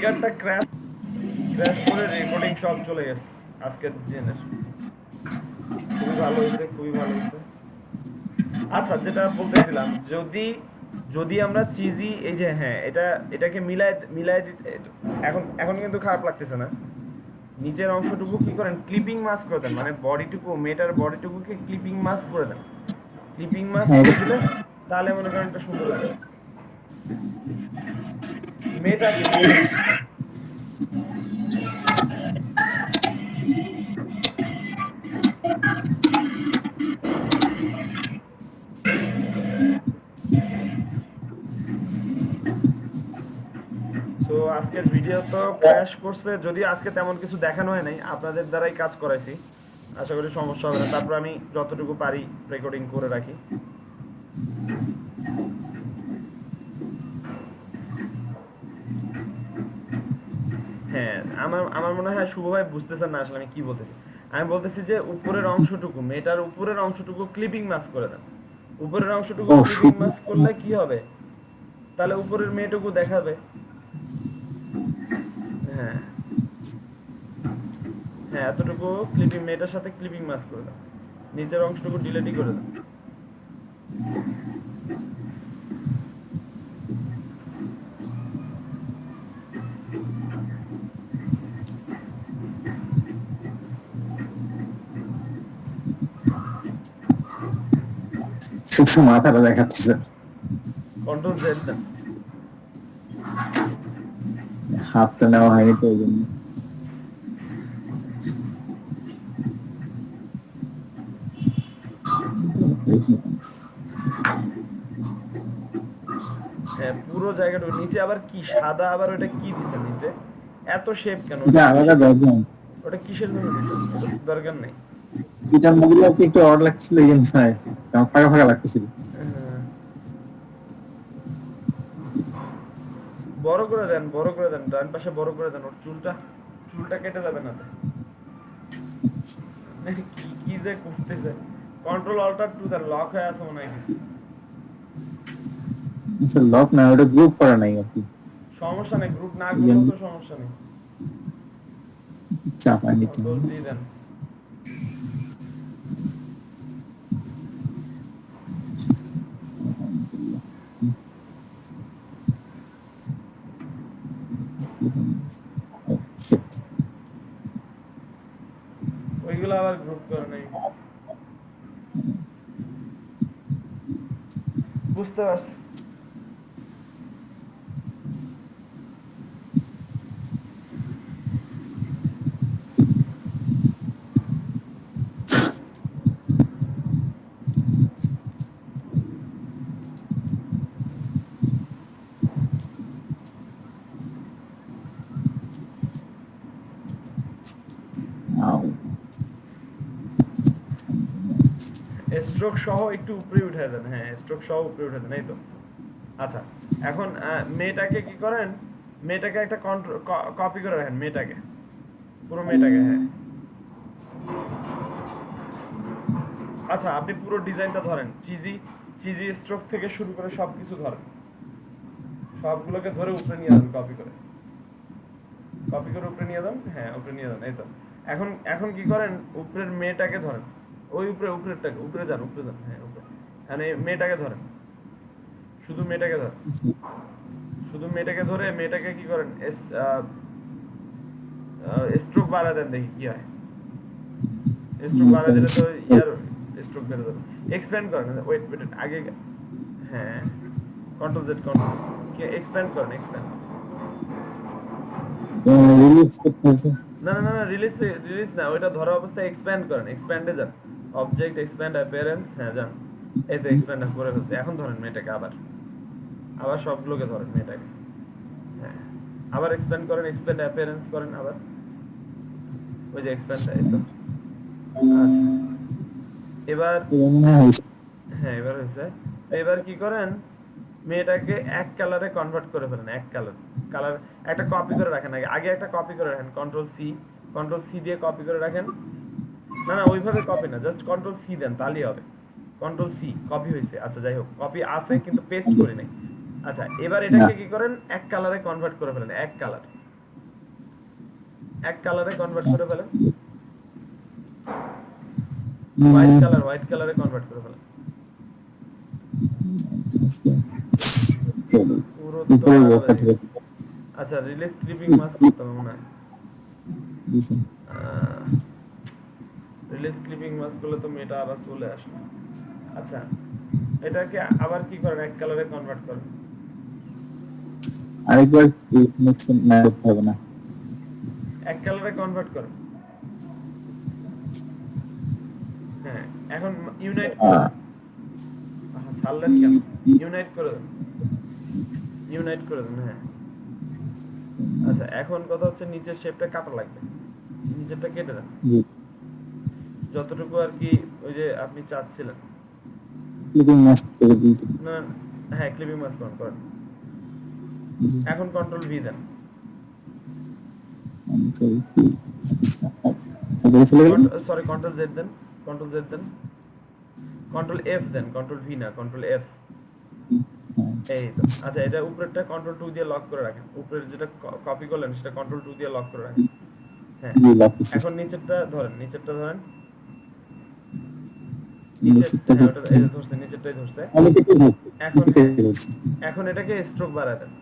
স্পিকারটা crash crash করে recording সব চলে গেছে আজকের দিনের। খুবই ভালো হয়েছে, খুবই ভালো হয়েছে। আচ্ছা, যেটা বলতেছিলাম, যদি যদি আমরা চিজি এই যে হ্যাঁ এটা এটাকে মিলায় মিলায় দিতে, এখন এখন কিন্তু খারাপ লাগতেছে না। নিচের অংশটুকু কি করেন, ক্লিপিং মাস্ক করে দেন, মানে বডিটুকু, মেটার বডিটুকুকে ক্লিপিং মাস্ক করে দেন। ক্লিপিং মাস্ক হ্যাঁ করে দিলে তাহলে মনে করেন এটা সুন্দর লাগে। মেটাকে তো আজকের ভিডিও তো ক্র্যাশ করছে, যদি আজকে তেমন কিছু দেখানো হয় নাই, আপনাদের দ্বারাই কাজ করাইছি, আশা করি সমস্যা হবে না। তারপর আমি যতটুকু পারি রেকর্ডিং করে রাখি। হ্যাঁ, আমার আমার মনে হয় শুভ ভাই বুঝতেছেন না আসলে আমি কি বলতেছি। আমি বলতেছি যে উপরের অংশটুকু, মেটার উপরের অংশটুকু ক্লিপিং মাস্ক করে দেন। উপরের অংশটুকু ও ক্লিপিং শুধু মাস্ক করলে কি হবে, তাহলে উপরের মেয়েটুকু দেখাবে। হ্যাঁ হ্যাঁ, এতটুকু ক্লিপিং, মেয়েটার সাথে ক্লিপিং মাস্ক করে দেন, নিচের অংশটুকু ডিলেটই করে দেন। শুধু মাথাটা দেখাচ্ছে, কন্ট্রোল জেড দেন। হাতটা নেওয়া হয়নি তো ওই জন্য। হ্যাঁ, পুরো জায়গাটা নিচে আবার কি সাদা, আবার ওটা কি দিছে নিচে, এত শেপ কেন, এটা ওটা আলাদা কিসের, দরকার। ওটা কিসের জন্য দিছেন, ওটা তো দরকার নেই। এটার মধ্যে একটু অড লাগছিল, এই জন্য ফাঁকা ফাঁকা লাগতেছিল। হ্যাঁ, বড় করে দেন, বড় করে দেন, ডান পাশে বড় করে দেন, ওর চুলটা চুলটা কেটে যাবে না তো। কি কি যে করতেছে, কন্ট্রোল অল্টার টু দেন, লক হয়ে আছে মনে হয় কিছু। লক না, ওটা গ্রুপ করা নাই আর কি, সমস্যা নেই, গ্রুপ না এই করলেও জন্য তো সমস্যা নেই। চাপায় নিতে কন্ট্রোল হবে। দিয়ে দেন। ওইগুলো আবার গ্রুপ করে নেই, বুঝতে পারছি। স্ট্রোক সহ একটু উপরে উঠে দেন, হ্যাঁ স্ট্রোক সহ উপরে উঠে দেন, এই তো। আচ্ছা, এখন মেয়েটাকে কি করেন, মেয়েটাকে একটা কন্ট্রোল কপি করে রাখেন, মেয়েটাকে, পুরো মেয়েটাকে, হ্যাঁ। আচ্ছা, আপনি পুরো ডিজাইনটা ধরেন, চিজি চিজি স্ট্রোক থেকে শুরু করে সবকিছু ধরেন, সবগুলোকে ধরে উপরে নিয়ে যান, কপি করে, কপি করে উপরে নিয়ে যান, হ্যাঁ উপরে নিয়ে যান, এই তো। এখন এখন কি করেন, উপরের মেয়েটাকে ধরেন, ওই উপরে, উপরেরটাকে উপরে যান, উপরে যান, হ্যাঁ উপরে, মানে মেয়েটাকে ধরেন, শুধু মেয়েটাকে ধরেন, শুধু মেয়েটাকে ধরে মেয়েটাকে কি করেন, স্ট্রোক বাড়া দেন, দেখি কি হয়। স্ট্রোক বাড়া দিলে তো ইয়ার স্ট্রোক বেড়ে যাবে। এক্সপ্যান্ড করেন, ওয়েট ওয়েট আগে, হ্যাঁ কন্ট্রোল জেড, কন্ট্রোল কি, এক্সপ্যান্ড করেন, এক্সপ্যান্ড। রিলিজ করতে হবে। না না না না, রিলিজ রিলিজ না, ওইটা ধরা অবস্থায় এক্সপ্যান্ড করেন, এক্সপ্যান্ডে যান, অবজেক্ট এক্সপ্যান্ড অ্যাপিয়ারেন্স, হ্যাঁ যান, এই তো এক্সপ্যান্ড করে ফেলছে। এখন ধরেন মেয়েটাকে, আবার আবার সবগুলোকে ধরেন মেয়েটাকে, হ্যাঁ আবার এক্সপ্যান্ড করেন, এক্সপ্যান্ড অ্যাপিয়ারেন্স করেন আবার, ওই যে এক্সপ্যান্ড, এই তো। আচ্ছা, এবার, হ্যাঁ এবার হয়েছে। তো এবার কি করেন, মেয়েটাকে এক কালারে কনভার্ট করে ফেলেন, এক কালার, কালার একটা কপি করে রাখেন, আগে আগে একটা কপি করে রাখেন, কন্ট্রোল সি দিয়ে কপি করে রাখেন। না না, ওইভাবে কপি না, জাস্ট কন্ট্রোল সি দেন, তাহলেই হবে। কন্ট্রোল সি, কপি হয়েছে, আচ্ছা যাই হোক, কপি আছে কিন্তু পেস্ট করি নাই। আচ্ছা, এবার এটাকে কি করেন, এক কালারে কনভার্ট করে ফেলেন, এক কালার, এক কালারে কনভার্ট করে ফেলেন, উম, হোয়াইট কালারে কনভার্ট করে ফেলেন। চলো, পুরো তো উপরে 12 ওয়ার্কটা বেজে থেকে গেছে। আচ্ছা রিলিজ ক্লিপিং মাস্ক করতে হবে মনে হয়। রিলিজ ক্লিপিং মাস্ক করলে তো মেয়েটা আবার চলে আসবে। আচ্ছা এটাকে আবার কি করেন, এক কালারে কনভার্ট করেন। আরেকবার সিলেকশন না করতে হবে না। এক কালারে কনভার্ট করেন। হ্যাঁ এখন ইউনাইট করে আহ, দেন। ছাড়লেন কেন, ইউনাইট করে দেন, ইউনাইট করে দেন। হ্যাঁ আচ্ছা এখন কথা হচ্ছে নিচের শেপটা কাটা লাগবে, নিচেরটা কেটে দেন জি, যতটুকু আর কি ওই যে আপনি চাচ্ছিলেন। ক্লিপিং মাস্ক করে দিয়েছি। না হ্যাঁ ক্লিপিং মাস্ক করেন করেন। এখন কন্ট্রোল ভি দেন, তারপরে চলে গেলাম। সরি কন্ট্রোল জেড দেন, কন্ট্রোল জেড দেন, কন্ট্রোল এফ দেন, কন্ট্রোল ভি না কন্ট্রোল এফ। এই তো আচ্ছা এটা উপরেরটা কন্ট্রোল 2 দিয়ে লক করে রাখেন, উপরের যেটা কপি করলেন সেটা কন্ট্রোল 2 দিয়ে লক করে রাখেন। হ্যাঁ জি, লাগতেছে। এখন নিচেরটা ধরেন, নিচেরটা ধরেন, নিচের নিচেরটা হ্যাঁ ওটা ধরছি। এই যে ধরছে, নিচেরটাই ধরছে। আমি কেটে ধরছি, এখন কেটে হ্যাঁ ধরছি। এখন এটাকে স্ট্রোক বাড়ায় দেন,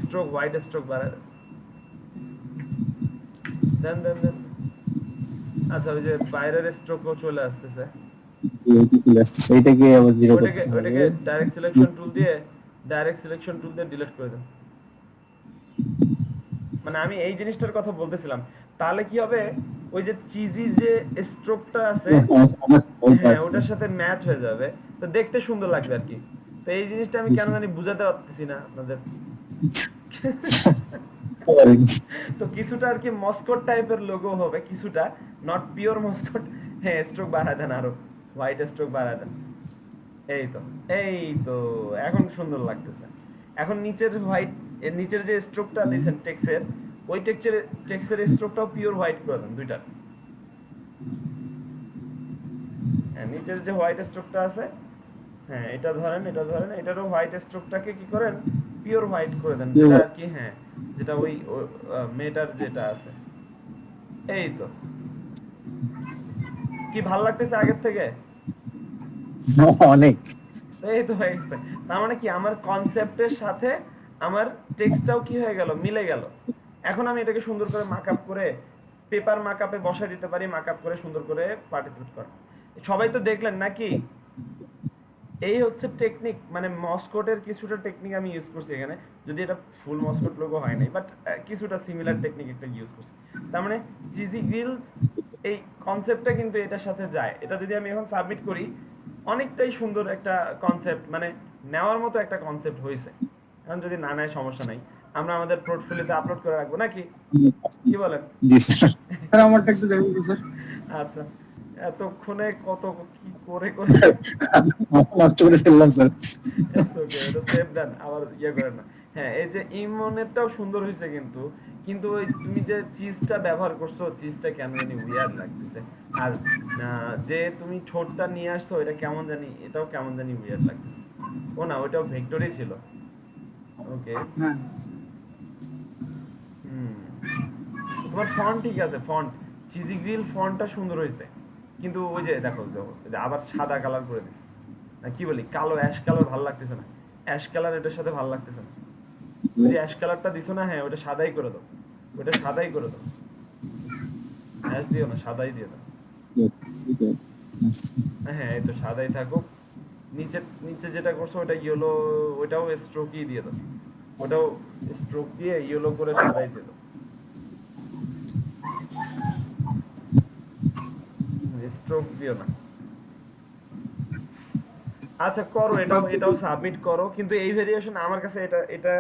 স্ট্রোক হোয়াইট স্ট্রোক বাড়ায় দেন, দেন দেন দেন। আচ্ছা ওই যে বাইরের স্ট্রোকও চলে আসতেছে, এইটা চলে আসছে। এইটাকে আবার জিরো ওইটাকে করতে হবে। ওইটাকে ডাইরেক্ট সিলেকশন টুল দিয়ে, ডাইরেক্ট সিলেকশন টুল দিয়ে ডিলিট করে দেন। মানে আমি এই জিনিসটার কথা বলতেছিলাম, তাহলে কি হবে ওই যে চিজি যে স্ট্রোকটা আছে আমার বলতে হ্যাঁ আসছে। ওটার সাথে ম্যাচ হয়ে যাবে, তো দেখতে সুন্দর লাগবে আর কি। তো এই জিনিসটা আমি কেন জানি বুঝাতে পারতেছি না আপনাদের। তো কিছুটা আর কি মস্কট টাইপের লোগো হবে কিছুটা, নট পিওর মস্কট। হ্যাঁ স্ট্রোক বাড়ায় দেন আরো, হোয়াইট স্ট্রোক বাড়ায় দেন। এই তো এই তো এখন সুন্দর লাগতেছে। এখন নিচের হোয়াইট, এর নিচের যে স্ট্রোকটা দিয়েছেন টেক্সের, ওই টেক্সের স্ট্রোকটাও পিওর হোয়াইট করে দেন দুইটা। হ্যাঁ নিচের যে হোয়াইট স্ট্রোকটা আছে, হ্যাঁ এটা ধরেন এটা ধরেন, এটারও হোয়াইট স্ট্রোকটাকে কি করেন পিওর হোয়াইট করে দেন, যেটা আর কি হ্যাঁ যেটা ওই মেটার যেটা আছে। এই তো কি ভাল লাগতেছে আগের থেকে। অনেক। এই তো হয়ে গেছে, তার মানে কি আমার কনসেপ্টের সাথে আমার টেক্সটটাও কি হয়ে গেল, মিলে গেল। এখন আমি এটাকে সুন্দর করে মাকআপ করে পেপার মাকআপে বসায় দিতে পারি, মাকআপ করে সুন্দর করে পার্টিসিপেট কর। সবাই তো দেখলেন নাকি, এই হচ্ছে টেকনিক, মানে মস্কটের কিছুটা টেকনিক আমি ইউজ করছি এখানে, যদি এটা ফুল মস্কট লোগো হয় নাই, বাট কিছুটা সিমিলার টেকনিক একটা ইউজ করছি। তার মানে চিজি গ্রিলস এই কনসেপ্টটা কিন্তু এটার সাথে যায়, এটা যদি আমি এখন সাবমিট করি অনেকটাই সুন্দর একটা কনসেপ্ট, মানে নেওয়ার মতো একটা কনসেপ্ট হয়েছে। এখন যদি না নেয় সমস্যা নাই, আমরা আমাদের পোর্টফোলিওতে আপলোড করে রাখবো নাকি, কি বলেন? জি স্যার। স্যার আমারটা একটু দেখুন তো স্যার। আচ্ছা এতক্ষণে কত কি করে করে নষ্ট করে ফেললাম স্যার। It's okay, এটা সেভ দেন আবার ইয়ে করেন না। হ্যাঁ এই যে ইমনেরটাও সুন্দর হয়েছে কিন্তু, কিন্তু ওই তুমি যে চিজটা ব্যবহার করছো চিজটা কেন জানি উইয়ার্ড লাগতেছে। আর যে তুমি ছোটটা নিয়ে আসছো এটা কেমন জানি, এটাও কেমন জানি উইয়ার্ড লাগতেছে। ও না ওটাও ভেক্টরই ছিল। ওকে হ্যাঁ। হুম তোমার ফন্ট ঠিক আছে, ফন্ট চিজি গ্রিল ফন্টটা সুন্দর হয়েছে, কিন্তু ওই যে দেখো ওই যে আবার সাদা কালার করে দিছে, না কি বলি কালো অ্যাশ কালার ভালো লাগতেছে না, অ্যাশ কালার এটার সাথে ভালো লাগতেছে না। ওই যে অ্যাশ কালারটা দিছো না, হ্যাঁ ওটা সাদাই করে দাও, ওটা সাদাই করে দাও, অ্যাশ দিও না সাদাই দিয়ে দাও। হ্যাঁ এই তো সাদাই থাকুক। নিচে নিচে যেটা করছো ওটা ইয়েলো, ওটাও স্ট্রোকই দিয়ে দাও, ওটাও স্ট্রোক দিয়ে ইয়েলো করে সাদাই দিয়ে দাও, স্ট্রোক দিও না। আচ্ছা করো এটাও, এটাও সাবমিট করো, কিন্তু এই ভেরিয়েশন আমার কাছে এটা এটা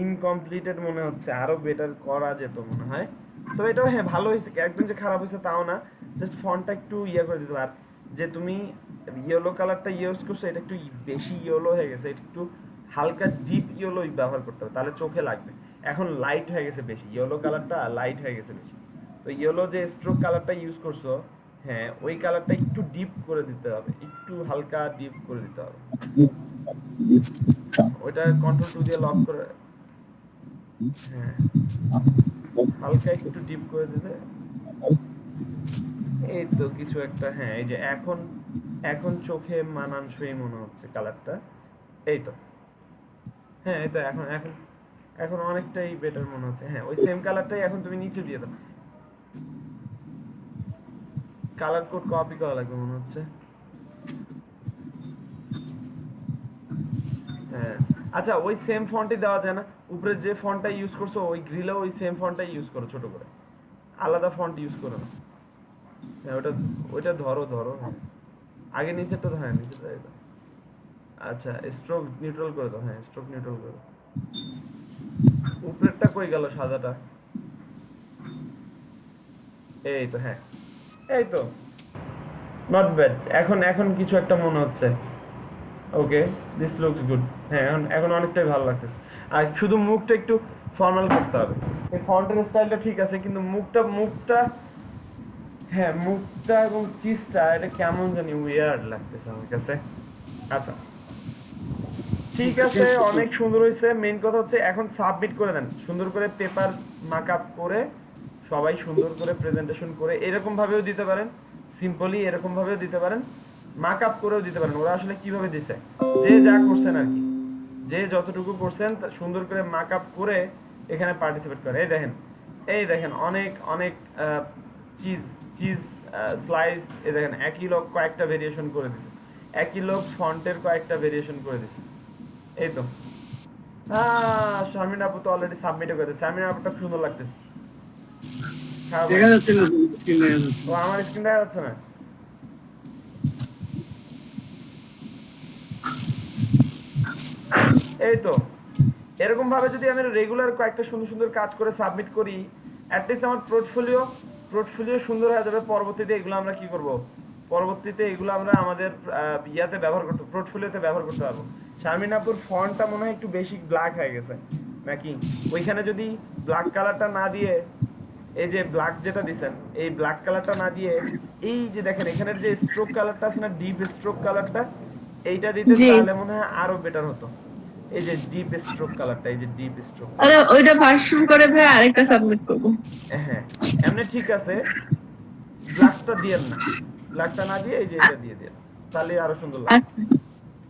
ইনকমপ্লিটেড মনে হচ্ছে, আরো বেটার করা যেত মনে হয়। তো এটাও হ্যাঁ ভালো হয়েছে, একদম যে খারাপ হয়েছে তাও না, জাস্ট ফন্টটা একটু ইয়ে করে দিতে পার। যে তুমি ইয়েলো কালারটা ইউজ করছো এটা একটু বেশি ইয়েলো হয়ে গেছে, এটা একটু হালকা ডিপ ইয়েলো ব্যবহার করতে হবে তাহলে চোখে লাগবে। এখন লাইট হয়ে গেছে বেশি, ইয়েলো কালারটা লাইট হয়ে গেছে বেশি। তো ইয়েলো যে স্ট্রোক কালারটা ইউজ করছো, হ্যাঁ ওই কালারটা একটু ডিপ করে দিতে হবে, একটু হালকা ডিপ করে দিতে হবে। ওইটা কন্ট্রোল 2 দিয়ে লক করে, হ্যাঁ হালকা একটু ডিপ করে দিলে এই তো কিছু একটা, হ্যাঁ এই যে এখন এখন চোখে মানানসই মনে হচ্ছে কালারটা, এই তো, হ্যাঁ এই তো এখন এখন এখন অনেকটাই বেটার মনে হচ্ছে। হ্যাঁ ওই সেম কালারটাই এখন তুমি নিচে দিয়ে দাও, কালার কোড কপি করা লাগবে মনে হচ্ছে। হ্যাঁ আচ্ছা, ওই সেম ফন্টই দেওয়া যায় না? উপরে যে ফন্টটা ইউজ করছো ওই গ্রিলেও ওই সেম ফন্টটাই ইউজ করো, ছোট করে, আলাদা ফন্ট ইউজ করো না। হ্যাঁ ওটা, ওইটা ধরো ধরো, হ্যাঁ আগে নিচেরটা, হ্যাঁ নিচেরটা দাও। আচ্ছা স্ট্রোক নিউট্রাল করে দাও, হ্যাঁ স্ট্রোক নিউট্রাল করে দাও। উপরেরটা কই গেল সাদাটা? এই তো, হ্যাঁ এই তো, নট ব্যাড, এখন এখন কিছু একটা মনে হচ্ছে। ওকে, দিস লুকস গুড। হ্যাঁ এখন এখন অনেকটাই ভালো লাগতেছে। আর শুধু মুখটা একটু ফর্মাল করতে হবে। এই ফন্টের স্টাইলটা ঠিক আছে, কিন্তু মুখটা মুখটা হ্যাঁ মুখটা এবং চিজটা এটা কেমন জানি উইয়ার্ড লাগতেছে আমার কাছে। আচ্ছা ঠিক আছে, অনেক সুন্দর হয়েছে। মেইন কথা হচ্ছে এখন সাবমিট করে দেন সুন্দর করে, পেপার মার্ক আপ করে সবাই সুন্দর করে প্রেজেন্টেশন করে এরকম ভাবেও দিতে পারেন, সিম্পলি এরকম ভাবেও দিতে পারেন, মার্ক আপ করেও দিতে পারেন। ওরা আসলে কিভাবে দিছে, যে যা করছেন আর কি, যে যতটুকু করছেন তা সুন্দর করে মার্ক আপ করে এখানে পার্টিসিপেট করে। এই দেখেন, এই দেখেন অনেক অনেক চিজ চিজ স্লাইস, এই দেখেন একই লোক কয়েকটা ভেরিয়েশন করে দিছে, একই লোক ফন্টের কয়েকটা ভেরিয়েশন করে দিছে। এই তো, শারমিন আপু তো অলরেডি সাবমিটও করে দিয়েছে। শারমিন আপুটা সুন্দর লাগতেছে, খারাপ দেখা লাগে। যাচ্ছে না, স্ক্রিন দেখা যাচ্ছে ও আমার স্ক্রিন দেখা যাচ্ছে না? এই তো, এরকম ভাবে যদি আমি রেগুলার কয়েকটা সুন্দর সুন্দর কাজ করে সাবমিট করি, অ্যাটলিস্ট আমার পোর্টফোলিও পোর্টফোলিও সুন্দর হয়ে যাবে। পরবর্তীতে এগুলো আমরা কি করব, পরবর্তীতে এগুলো আমরা আমাদের ইয়াতে ব্যবহার করতে, পোর্টফোলিওতে ব্যবহার করতে পারবো। শারমিন আপুর ফন্টটা মনে হয় একটু বেশি ব্ল্যাক হয়ে গেছে নাকি? ওইখানে যদি ব্ল্যাক কালারটা না দিয়ে, এই যে ব্ল্যাক যেটা দিছেন এই ব্ল্যাক কালারটা না দিয়ে, এই যে দেখেন এখানের যে স্ট্রোক কালারটা আছে না, ডিপ স্ট্রোক কালারটা, এইটা দিতেন জি। তাহলে মনে হয় আরো বেটার হতো। এই যে ডিপ স্ট্রোক কালারটা, এই যে ডিপ স্ট্রোক আরে কালারটা, ওইটা ভার্সন করে ভাই আরেকটা সাবমিট করবো। হ্যাঁ এমনি ঠিক আছে, ব্ল্যাকটা দিয়েন না, ব্ল্যাকটা না দিয়ে এই যে এটা দিয়ে দেন, তাহলে আরো সুন্দর লাগবে। আচ্ছা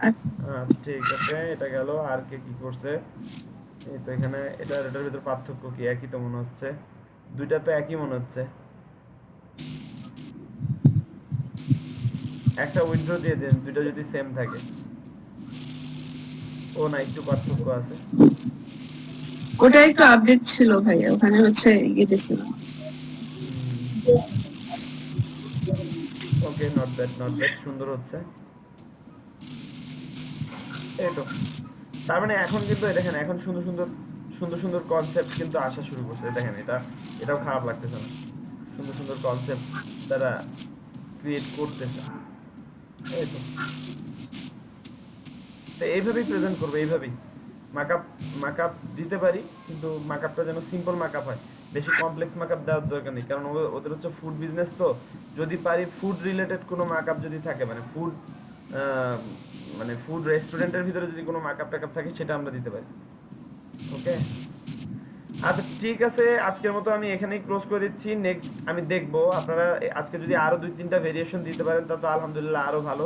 আচ্ছা। ঠিক আছে, এটা গেল। আর কে কি করছে? এই তো এখানে এটার ভিতর পার্থক্য কি? একই তো মনে হচ্ছে, দুইটা তো একই মনে হচ্ছে। একটা উইন্ডো দিয়ে দেন, দুইটা যদি সেম থাকে। ও না, একটু পার্থক্য আছে। ওটা একটু আপডেট ছিল ভাইয়া, ওখানে হচ্ছে ইয়ে দিছিল। ওকে, নট ব্যাড নট ব্যাড, সুন্দর হচ্ছে। এই তো, তার মানে এখন কিন্তু এই দেখেন এখন সুন্দর সুন্দর সুন্দর সুন্দর কনসেপ্ট কিন্তু আসা শুরু করছে। দেখেন এটা, এটাও খারাপ লাগতেছে না, সুন্দর সুন্দর কনসেপ্ট তারা ক্রিয়েট করতেছে। এই তো, তো এইভাবেই প্রেজেন্ট করবে, এইভাবেই মাকআপ মাকআপ দিতে পারি, কিন্তু মাকআপটা যেন সিম্পল মাকআপ হয়, বেশি কমপ্লেক্স মাকআপ দেওয়ার দরকার নেই, কারণ ওদের হচ্ছে ফুড বিজনেস। তো যদি পারি ফুড রিলেটেড কোনো মাকআপ যদি থাকে, মানে ফুড মানে ফুড রেস্টুরেন্টের ভিতরে যদি কোনো মাকআপ টাকআপ থাকে সেটা আমরা দিতে পারি। ওকে, আচ্ছা ঠিক আছে, আজকের মতো আমি এখানেই ক্লোজ করে দিচ্ছি। নেক্সট আমি দেখবো আপনারা আজকে যদি আরো 2-3টা ভেরিয়েশন দিতে পারেন তা তো আলহামদুলিল্লাহ আরো ভালো।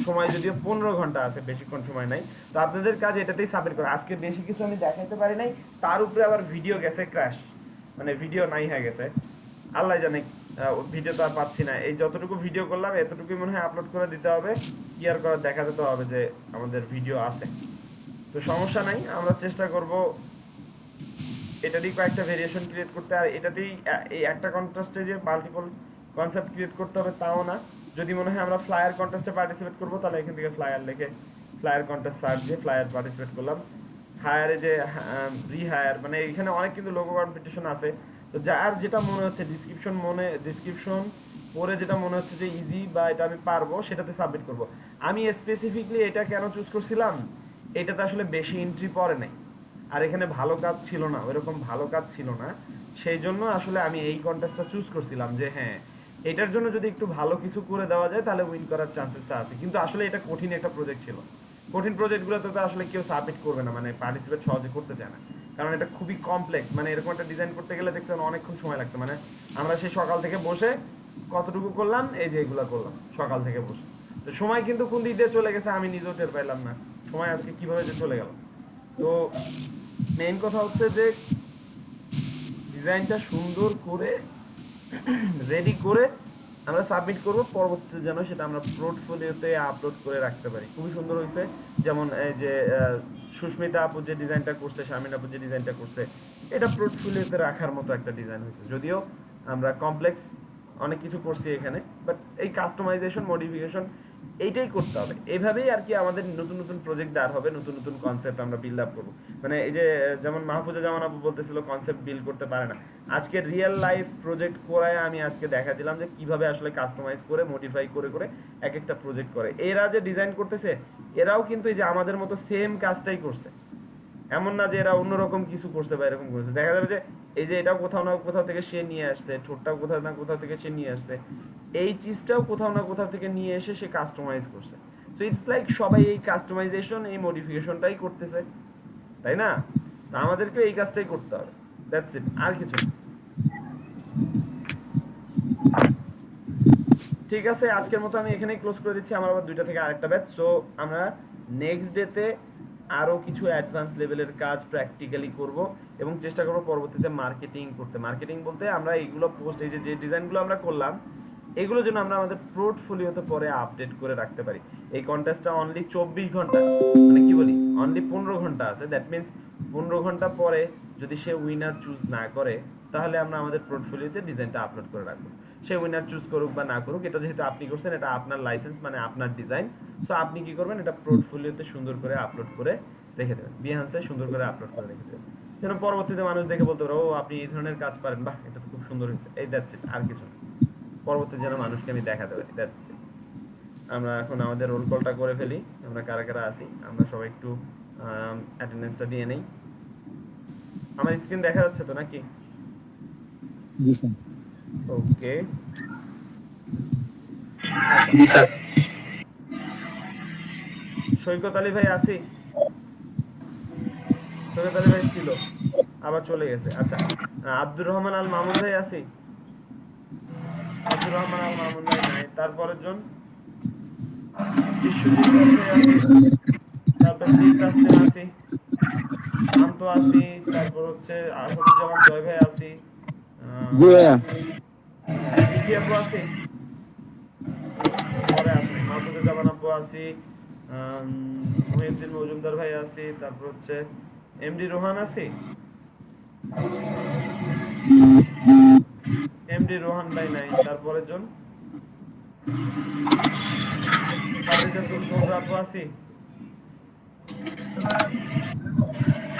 সময় যদিও 15 ঘন্টা আছে, বেশিক্ষণ সময় নাই। তো আপনাদের কাজ এটাতেই সাবমিট করা। আজকে বেশি কিছু আমি দেখাইতে পারি নাই, তার উপরে আবার ভিডিও গেছে ক্র্যাশ, মানে ভিডিও নাই হয়ে গেছে, আল্লাহ জানে। ভিডিও তো আর পাচ্ছি না, এই যতটুকু ভিডিও করলাম এতটুকুই মনে হয় আপলোড করে দিতে হবে। কি আর করার, দেখাতে তো হবে যে আমাদের ভিডিও আছে। তো সমস্যা নাই, আমরা চেষ্টা করব এটারই কয়েকটা ভেরিয়েশন ক্রিয়েট করতে। আর এটাতেই এই একটা কন্টেস্টে যে মাল্টিপল কনসেপ্ট ক্রিয়েট করতে হবে তাও না। যদি মনে হয় আমরা ফ্লায়ার কন্টেস্টে পার্টিসিপেট করবো, তাহলে এখান থেকে ফ্লায়ার লিখে ফ্লায়ার কন্টেস্ট সার্চ দিয়ে ফ্লায়ার পার্টিসিপেট করলাম। হায়ারে যে রিহায়ার, মানে এখানে অনেক কিন্তু লোগো কম্পিটিশন আছে। তো যার যেটা মনে হচ্ছে ডিসক্রিপশন পরে যেটা মনে হচ্ছে যে ইজি বা এটা আমি পারবো, সেটাতে সাবমিট করব। আমি স্পেসিফিকলি এটা কেন চুজ করছিলাম, এটাতে আসলে বেশি এন্ট্রি পড়ে নাই, আর এখানে ভালো কাজ ছিল না, ওইরকম ভালো কাজ ছিল না। সেই জন্য আসলে আমি এই কন্টেস্টটা চুজ করছিলাম যে হ্যাঁ এটার জন্য যদি একটু ভালো কিছু করে দেওয়া যায় তাহলে উইন করার চান্সেসটা আছে। কিন্তু আসলে এটা কঠিন একটা প্রজেক্ট ছিল, কঠিন প্রজেক্টগুলোতে তো আসলে কেউ সাবমিট করবে না, মানে পার্টিসিপেট সহজে করতে চায় না। কারণ এটা খুবই কমপ্লেক্স, মানে এরকম একটা ডিজাইন করতে গেলে দেখছেন অনেকক্ষণ সময় লাগছে। মানে আমরা সেই সকাল থেকে বসে কতটুকু করলাম, এই যে এগুলা করলাম সকাল থেকে বসে। তো সময় কিন্তু কোন দিক দিয়ে চলে গেছে আমি নিজেও টের পাইলাম না, সময় আজকে কিভাবে যে চলে গেল। তো মেইন কথা হচ্ছে যে ডিজাইনটা সুন্দর করে রেডি করে আমরা সাবমিট করব, পরবর্তীতে যেন সেটা আমরা পোর্টফোলিওতে আপলোড করে রাখতে পারি। খুবই সুন্দর হয়েছে। যেমন এই যে সুস্মিতা আপু যে ডিজাইনটা করছে, শামিন আপু যে ডিজাইনটা করছে, এটা পোর্টফোলিওতে রাখার মতো একটা ডিজাইন হয়েছে। যদিও আমরা কমপ্লেক্স অনেক কিছু করছি এখানে, বাট এই কাস্টমাইজেশন মডিফিকেশন এইটাই করতে হবে। এইভাবেই আর কি আমাদের নতুন নতুন প্রজেক্ট দাঁড় হবে, নতুন নতুন কনসেপ্ট আমরা বিল্ড আপ করবো। মানে এই যে যেমন মাহফুজা জামান আপু বলতেছিল কনসেপ্ট বিল্ড করতে পারে না, আজকে রিয়েল লাইফ প্রজেক্ট করায় আমি আজকে দেখা দিলাম যে কিভাবে আসলে কাস্টমাইজ করে মডিফাই করে করে এক একটা প্রজেক্ট করে। এরা যে ডিজাইন করতেছে এরাও কিন্তু এই যে আমাদের মতো সেম কাজটাই করছে, এমন না যে এরা অন্যরকম কিছু করছে বা এরকম করছে। দেখা যাবে যে এই যে এটাও কোথাও না কোথাও থেকে সে নিয়ে আসছে, ঠোঁটটাও কোথাও না কোথাও থেকে সে নিয়ে আসছে, এই চিজটাও কোথাও না কোথাও থেকে নিয়ে এসে সে কাস্টমাইজ করছে। সো ইটস লাইক সবাই এই কাস্টমাইজেশন এই মডিফিকেশনটাই করতেছে, তাই না? তা আমাদেরকে এই কাজটাই করতে হবে, দ্যাটস ইট, আর কিছু না। ঠিক আছে, আজকের মতো আমি এখানেই ক্লোজ করে দিচ্ছি, আমার আবার 2টা থেকে আরেকটা ব্যাচ। সো আমরা নেক্সট ডেতে আরো কিছু অ্যাডভান্স লেভেলের কাজ প্র্যাকটিক্যালি করব এবং চেষ্টা করব পরবর্তীতে মার্কেটিং করতে। মার্কেটিং বলতে আমরা এইগুলো পোস্ট, এই যে ডিজাইনগুলো আমরা করলাম এগুলো যেন আমরা আমাদের পোর্টফোলিওতে পরে আপডেট করে রাখতে পারি। এই কন্টেস্টটা অনলি 24 ঘন্টা, মানে কি বলি অনলি 15 ঘন্টা আছে। দ্যাট মিনস 15 ঘন্টা পরে যদি সে উইনার চুজ না করে তাহলে আমরা আমাদের পোর্টফোলিওতে ডিজাইনটা আপলোড করে রাখবো। সে উইনার চুজ করুক বা না করুক, এটা যেহেতু আপনি করছেন, এটা আপনার লাইসেন্স, মানে আপনার ডিজাইন। সো আপনি কি করবেন, এটা পোর্টফোলিওতে সুন্দর করে আপলোড করে রেখে দেবেন, বিহান্সে সুন্দর করে আপলোড করে রেখে দেবেন, যেন পরবর্তীতে মানুষ দেখে বলতে পারে ও আপনি এই ধরনের কাজ পারেন, বাহ এটা তো খুব সুন্দর হয়েছে। এই দ্যাটস ইট, আর কিছু না। পরবর্তীতে যেন মানুষকে আমি দেখাতে পারি, দ্যাটস ইট। আমরা এখন আমাদের রোল কলটা করে ফেলি, আমরা কারা কারা আছি আমরা সবাই একটু অ্যাটেন্ডেন্সটা দিয়ে নেই। আমার স্ক্রিন দেখা যাচ্ছে তো নাকি? জি স্যার। ওকে, জি স্যার। সৈকত আলী ভাই আছি? সৈকত আলী ভাই ছিল, আবার চলে গেছে। আচ্ছা, আব্দুর রহমান আল মামুন ভাই আছি? আব্দুর রহমান আল মামুন ভাই নাই। তারপরের জন বিশ্বজিৎ ভাই আছি, তারপর তাসলিম আছি, শান্ত আছি, তারপর হচ্ছে আসাদুজ্জামান জয় ভাই আছি, জি ভাইয়া। ইতি আপু আছি, পরে আছি মাহফুজুজ্জামান আপু আছি, মহিউদ্দিন মজুমদার ভাই আছি, তারপর হচ্ছে এমডি রোহান আছি, এমডি রোহান ভাই নাই। তারপরের জন খাদিজাতুল কোবরা আপু আছি,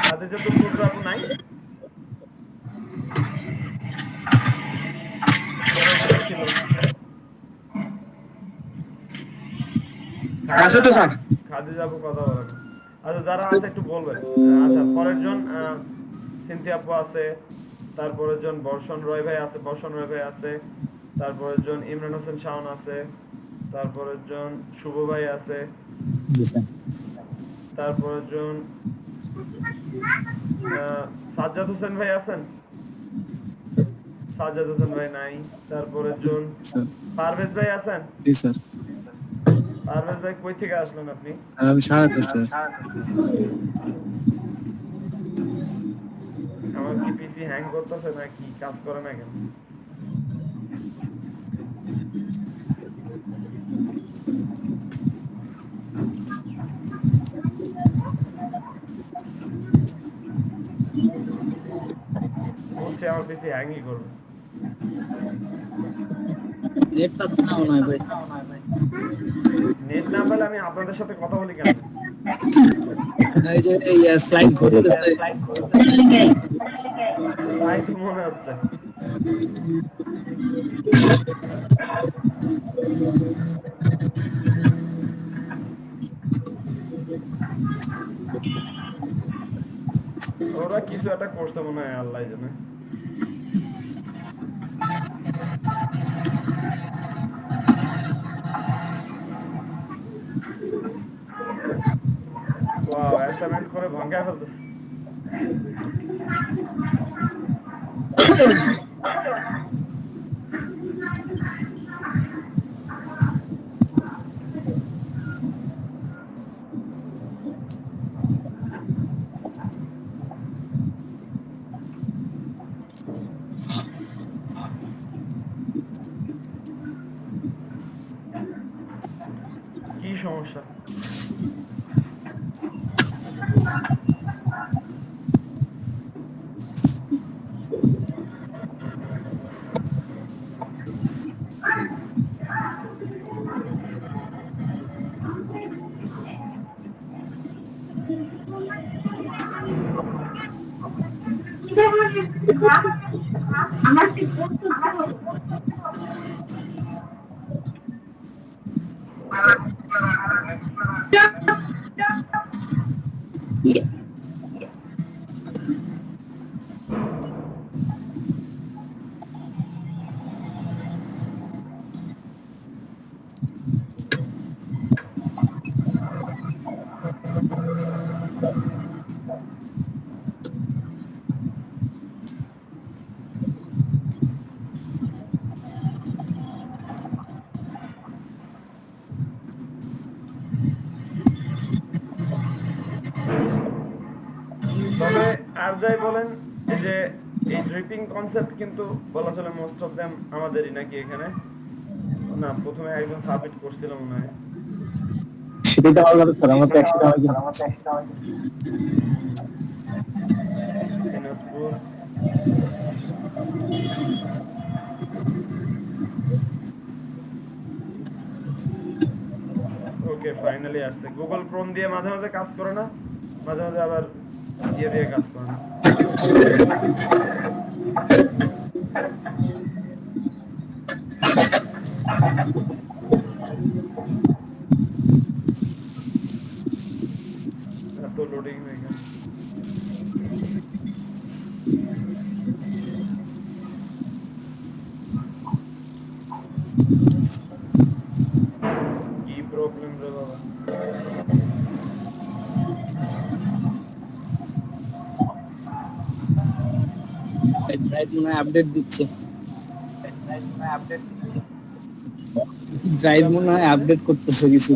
খাদিজাতুল কোবরা আপু নাই। পরে ছিল আছে তো স্যার। খাদিজা আপু, কথা বলেন। আচ্ছা যারা আছে একটু বলবেন। আচ্ছা পরের জন সিনথিয়া আপু আছে, তারপরের জন বর্ষণ রয় ভাই আছে, বর্ষণ রয় ভাই আছে, তারপরের জন ইমরান হোসেন শাওন আছে, তারপরের জন শুভ ভাই আছে, জি স্যার। তারপরের জন সাজ্জাদ হোসেন ভাই আছেন? সাজ্জাদ হোসেন ভাই নাই। তারপরের জন স্যার। পারভেজ ভাই আছেন? জি স্যার। পারভেজ ভাই কই থেকে আসলেন আপনি? আমি 10:30 আমার কি পিসি হ্যাং করতেছে না কি, কাজ করে না কেন? বলছি আমার পিসি হ্যাংই করবে। নেট পাচ্ছে না মনে হয় ভাই। নেট না পেলে আমি আপনাদের সাথে কথা বলি কেন? এই যে স্লাইড করতেছে। তাই তো মনে হচ্ছে। ওরা কিছু একটা করতে মনে হয়, আল্লাহ জানে। ওয়াও, অ্যাসাইনমেন্ট করে ভাঙায় ফেলতেছে। কি সমস্যা? তবে আর যাই বলেন, এই যে এই ড্রিপিং কনসেপ্ট কিন্তু বলা চলে মোস্ট অফ দেম আমাদেরই নাকি এখানে? না, প্রথমে একজন সাবমিট করছিল মনে হয়। সেটাই তো আমার কথা স্যার, আমরা তো একসাথে দিনাজপুর। ওকে, ফাইনালি আসছে। গুগল ক্রোম দিয়ে মাঝে মাঝে কাজ করে না, মাঝে মাঝে আবার ইয়ে দিয়ে কাজ করে না। এত লোডিং হয়ে গেল। কি প্রবলেম রে বাবা? ড্রাইভ মনে হয় আপডেট দিচ্ছে, ড্রাইভ মনে হয় আপডেট করতেছে কিছু।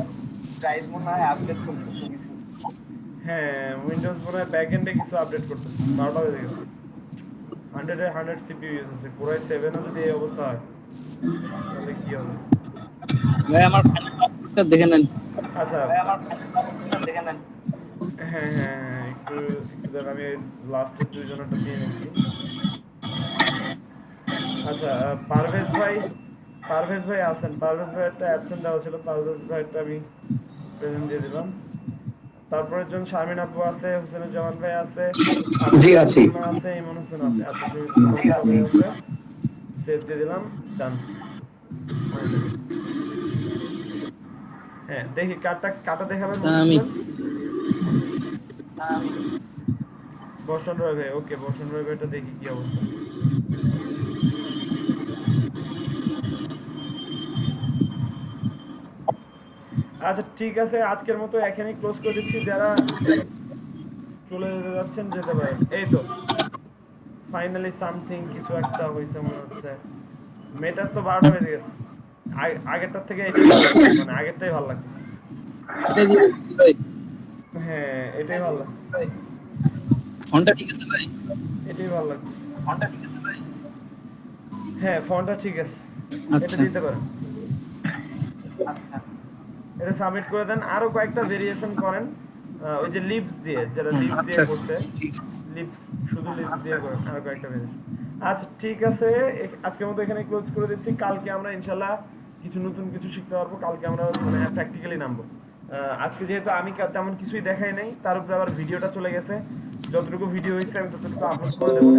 হ্যাঁ, উইন্ডোজ মনে হয় ব্যাক এন্ডে কিছু আপডেট করতেছে। 12টা বেজে গেছে। 100 সিপিইউ ইউজ হচ্ছে। কোরাই 7 যদি এই অবস্থা হয় তাহলে কি হবে? ভাই আমার ফাইলটা দেখে নেন। আচ্ছা, হ্যাঁ হ্যাঁ হ্যাঁ, একটু একটু দেখ, আমি লাস্টের দুইজনেরটা দিয়ে নিচ্ছি। আচ্ছা, পারভেজ ভাই আছেন? পারভেজ ভাই একটা অ্যাবসেন্ট দেওয়া ছিল, পারভেজ ভাইটা আমি প্রেজেন্ট দিয়ে দিলাম। তারপরের জন শারমিন আপু আছে, হোসেনুজ্জামান ভাই আছে, জি আছি। আছে, ইমন হোসেন আছে। আচ্ছা, সবাই আছে, সেভ দিয়ে দিলাম, ডান। হ্যাঁ, দেখি কাটা দেখাবেন আমি বর্ষণ রয় ভাই। ওকে, বর্ষণ রয় ভাইটা দেখি কি অবস্থা। আচ্ছা ঠিক আছে, আজকের মতো এখানেই ক্লোজ করে দিচ্ছি। যারা চলে যেতে যাচ্ছেন যেতে পারেন। এই তো ফাইনালি সামথিং, কিছু একটা হয়েছে মনে হচ্ছে। মেটার তো 12টা বেজে গেছে। আগেরটার থেকে এটাই ভালো লাগছে, মানে আগেরটাই ভালো লাগছে। হ্যাঁ, এটাই ভালো লাগছে, ফোনটা ঠিক আছে ভাই? এটাই ভালো লাগছে। হ্যাঁ, ফোনটা ঠিক আছে, এটা আচ্ছা দিতে পারেন। এটা সাবমিট করে দেন। আরো কয়েকটা ভেরিয়েশন করেন, ওই যে লিপস দিয়ে, যারা লিপস দিয়ে আচ্ছা করছে, লিপস, শুধু লিপস দিয়ে করেন। আরো কয়েকটা ভেরিয়েশন। আচ্ছা ঠিক আছে, আজকের মতো এখানে ক্লোজ করে দিচ্ছি। কালকে আমরা ইনশাল্লাহ কিছু নতুন কিছু শিখতে পারবো। কালকে আমরা মানে প্র্যাকটিক্যালি নামবো। আজকে যেহেতু আমি তেমন কিছুই দেখাই নাই, তার উপরে আবার ভিডিওটা চলে গেছে। যতটুকু ভিডিও হয়েছে আমি ততটুকু আপলোড করে দেবো।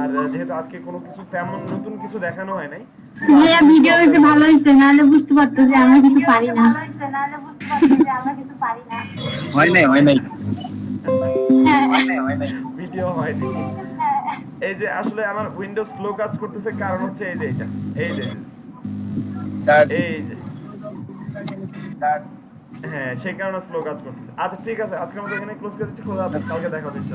আর যেহেতু আজকে কোনো কিছু তেমন নতুন কিছু দেখানো হয় নাই, ভাইয়া ভিডিও হয়েছে ভালো হয়েছে, নাহলে বুঝতে পারতো যে আমরা কিছু পারি না। হয় নাই হয় নাই। ভিডিও হয়নি। এই যে আসলে আমার উইন্ডোজ স্লো কাজ করতেছে, কারণ হচ্ছে এই যে এটা, এই যে চার্জ এই যে হ্যাঁ সেই কারণে স্লো কাজ করতেছে। আচ্ছা ঠিক আছে, আজকের মতো এখানে ক্লোজ করে দিচ্ছি। খোদা হাফেজ, কালকে দেখা হচ্ছে।